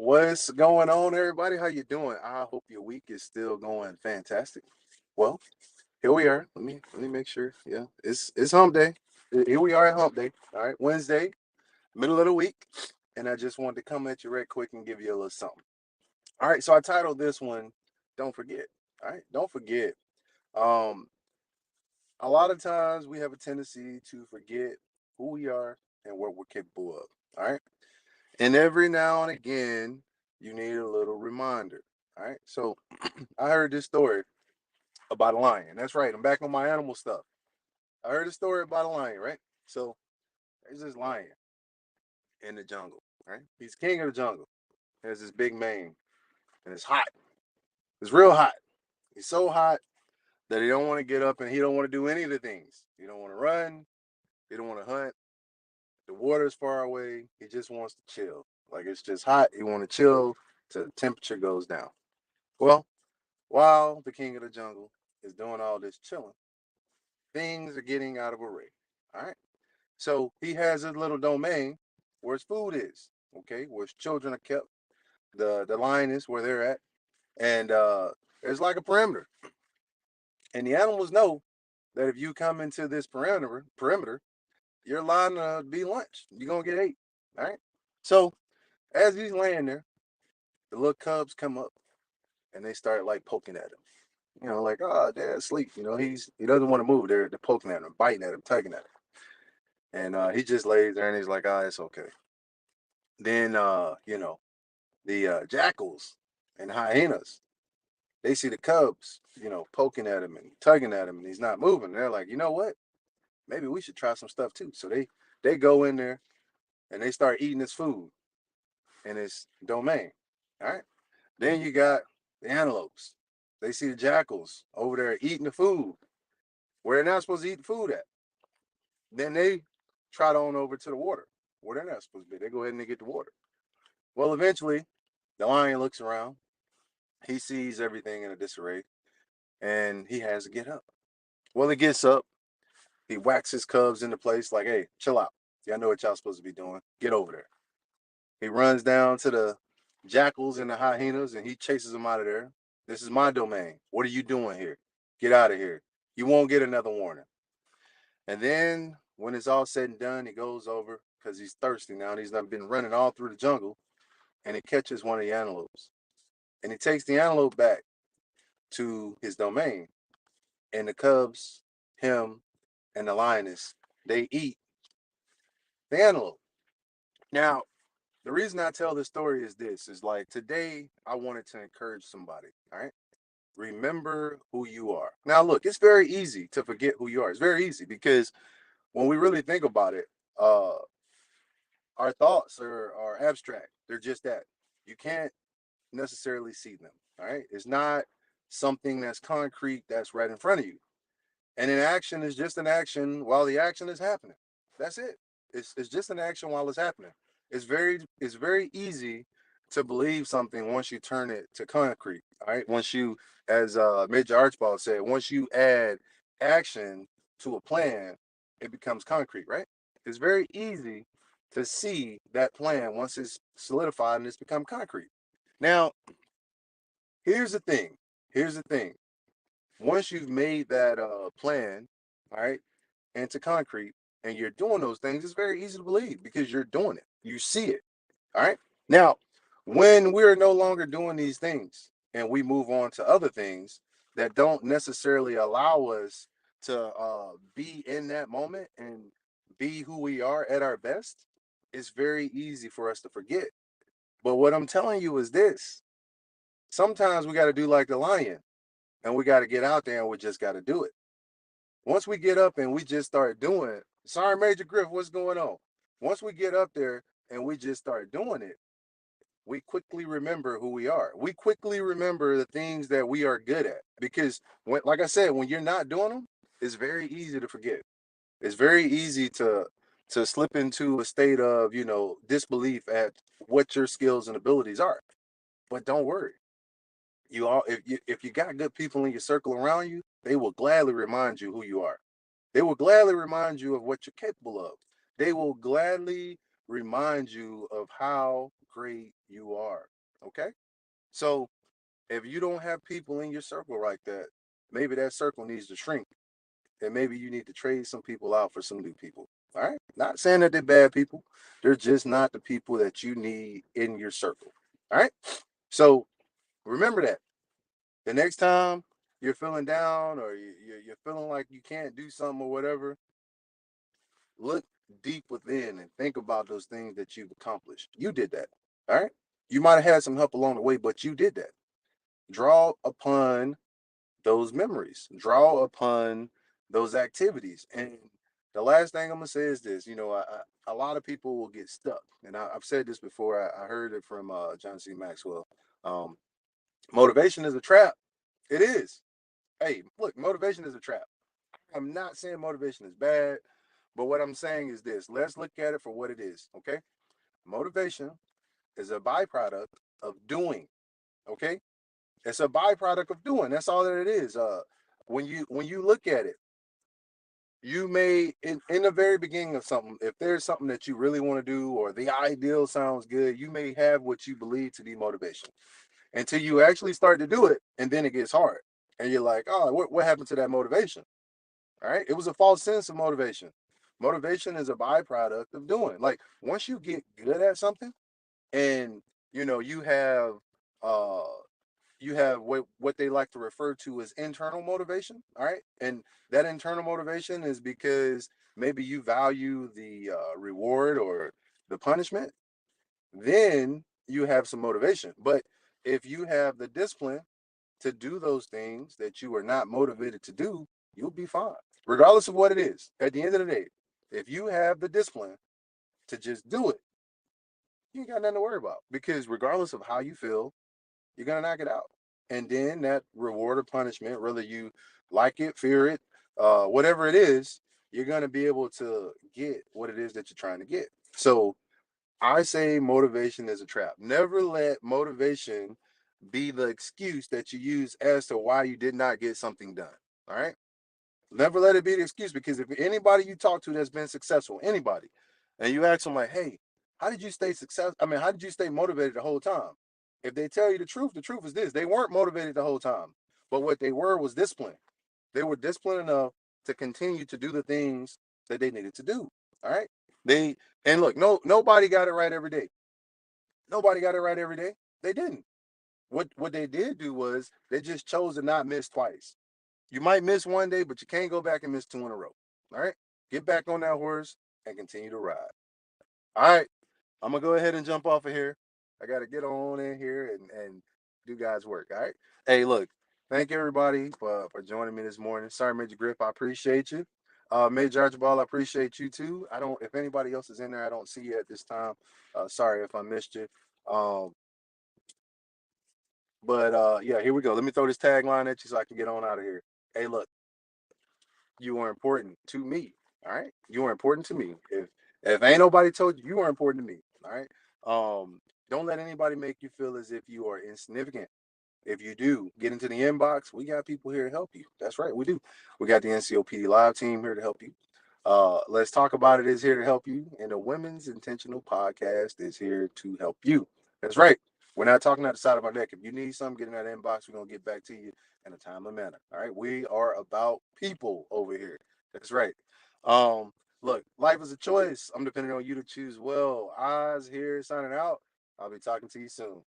What's going on, everybody? How you doing? I hope your week is still going fantastic. Well, here we are. Let me make sure. Yeah, it's hump day. Here we are at hump day. All right, Wednesday, middle of the week, and I just wanted to come at you right quick and give you a little something. All right, so I titled this one "Don't Forget." All right, don't forget. Um, a lot of times we have a tendency to forget who we are and what we're capable of. All right, and every now and again, you need a little reminder. All right, so I heard this story about a lion. That's right. I'm back on my animal stuff. I heard a story about a lion, right? So there's this lion in the jungle, right? He's king of the jungle. He has this big mane, and it's hot. It's real hot. He's so hot that he don't want to get up and he don't want to do any of the things. He don't want to run. He don't want to hunt. The water's far away. He just wants to chill. Like it's just hot. He want to chill till the temperature goes down. Well, while the king of the jungle is doing all this chilling, things are getting out of array. All right. So he has his little domain where his food is, okay, where his children are kept. The lion is where they're at. And there's like a perimeter. And the animals know that if you come into this perimeter, you're liable to be lynched. You're gonna get ate. All right. So as he's laying there, the little cubs come up and they start like poking at him. Like, oh, dad's asleep. He doesn't want to move. They're poking at him, biting at him, tugging at him. And he just lays there and he's like, ah, it's okay. Then the jackals and hyenas, they see the cubs, poking at him and tugging at him and he's not moving. They're like, you know what? Maybe we should try some stuff too. So they go in there and they start eating his food in his domain. All right. Then you got the antelopes. They see the jackals over there eating the food where they're not supposed to eat the food at. Then they trot on over to the water where they're not supposed to be. They go ahead and they get the water. Well, eventually, the lion looks around. He sees everything in a disarray, and he has to get up. Well, he gets up. He whacks his cubs into place, like, "Hey, chill out. Y'all know what y'all supposed to be doing. Get over there." He runs down to the jackals and the hyenas, and he chases them out of there. This is my domain. What are you doing here? Get out of here. You won't get another warning. And then when it's all said and done, he goes over because he's thirsty now, and he's not been running all through the jungle, and he catches one of the antelopes, and he takes the antelope back to his domain, and the cubs, him, and the lioness, they eat the antelope. Now, the reason I tell this story is this: is like today I wanted to encourage somebody. All right, remember who you are. Now, look, it's very easy to forget who you are. It's very easy because when we really think about it, uh, our thoughts are abstract. They're just that. You can't necessarily see them. All right. It's not something that's concrete that's right in front of you. And an action is just an action while the action is happening. That's it. It's just an action while it's happening. It's very easy to believe something once you turn it to concrete. All right. Once you, as Major Archibald said, once you add action to a plan, it becomes concrete, right? It's very easy to see that plan once it's solidified and it's become concrete. Now, here's the thing. Here's the thing. Once you've made that plan, all right, into concrete, and you're doing those things, it's very easy to believe because you're doing it. You see it. All right. Now, when we're no longer doing these things and we move on to other things that don't necessarily allow us to be in that moment and be who we are at our best, it's very easy for us to forget. But what I'm telling you is this: sometimes we got to do like the lion and we got to get out there and we just got to do it. Once we get up and we just start doing it, sorry, Major Griff, what's going on? Once we get up there and we just start doing it, we quickly remember who we are. We quickly remember the things that we are good at because, like I said, when you're not doing them, it's very easy to forget. It's very easy to slip into a state of disbelief at what your skills and abilities are. But don't worry, if you got good people in your circle around you, they will gladly remind you who you are. They will gladly remind you of what you're capable of. They will gladly remind you of how great you are. Okay? So if you don't have people in your circle like that, maybe that circle needs to shrink. And maybe you need to trade some people out for some new people. All right. Not saying that they're bad people. They're just not the people that you need in your circle. All right. So remember that the next time you're feeling down or you're feeling like you can't do something or whatever, look deep within and think about those things that you've accomplished. You did that. All right. You might have had some help along the way, but you did that. Draw upon those memories, draw upon those activities. And the last thing I'm gonna say is this: a lot of people will get stuck, and I've said this before. I heard it from John C. Maxwell. Um, Motivation is a trap. It is. Hey, look, motivation is a trap. I'm not saying motivation is bad, but what I'm saying is this: let's look at it for what it is. Okay, motivation is a byproduct of doing. Okay, it's a byproduct of doing. That's all that it is. When you look at it, you may in the very beginning of something, if there's something that you really want to do or the ideal sounds good, you may have what you believe to be motivation until you actually start to do it, and then it gets hard, and you're like, oh, what happened to that motivation? All right, it was a false sense of motivation. Motivation is a byproduct of doing. Like once you get good at something, and you have uh what they like to refer to as internal motivation. All right, and that internal motivation is because maybe you value the reward or the punishment. Then you have some motivation. But if you have the discipline to do those things that you are not motivated to do, you'll be fine, regardless of what it is. At the end of the day, if you have the discipline to just do it, you ain't got nothing to worry about, because regardless of how you feel, you're gonna knock it out. And then that reward or punishment, whether you like it, fear it, whatever it is, you're gonna be able to get what it is that you're trying to get. So I say motivation is a trap. Never let motivation be the excuse that you use as to why you did not get something done. All right. Never let it be the excuse, because if anybody you talk to that's been successful, anybody, and you ask them like, "Hey, how did you stay successful? I mean, how did you stay motivated the whole time?" If they tell you the truth is this: they weren't motivated the whole time, but what they were was disciplined. They were disciplined enough to continue to do the things that they needed to do. All right. They and look, nobody got it right every day. Nobody got it right every day. They didn't. What they did do was they just chose to not miss twice. You might miss one day, but you can't go back and miss two in a row. All right? Get back on that horse and continue to ride. All right. I'm gonna go ahead and jump off of here. I gotta get on in here and do God's work. All right. Hey, look, thank everybody for joining me this morning. Sorry, Major Griff, I appreciate you. Major Archibald, I appreciate you too. I don't if anybody else is in there, I don't see you at this time. Sorry if I missed you. Um, but yeah, here we go. Let me throw this tagline at you so I can get on out of here. Hey, look, you are important to me. All right. You are important to me. If ain't nobody told you, you are important to me. All right. Don't let anybody make you feel as if you are insignificant. If you do, get into the inbox. We got people here to help you. That's right, we do. We got the NCOPD Live team here to help you. Let's Talk About It is here to help you, and the Women's Intentional Podcast is here to help you. That's right. We're not talking out the side of our neck. If you need something, get in that inbox. We're gonna get back to you in a timely manner. All right. We are about people over here. That's right. Um, Look, life is a choice. I'm depending on you to choose well. Eyes here signing out. I'll be talking to you soon.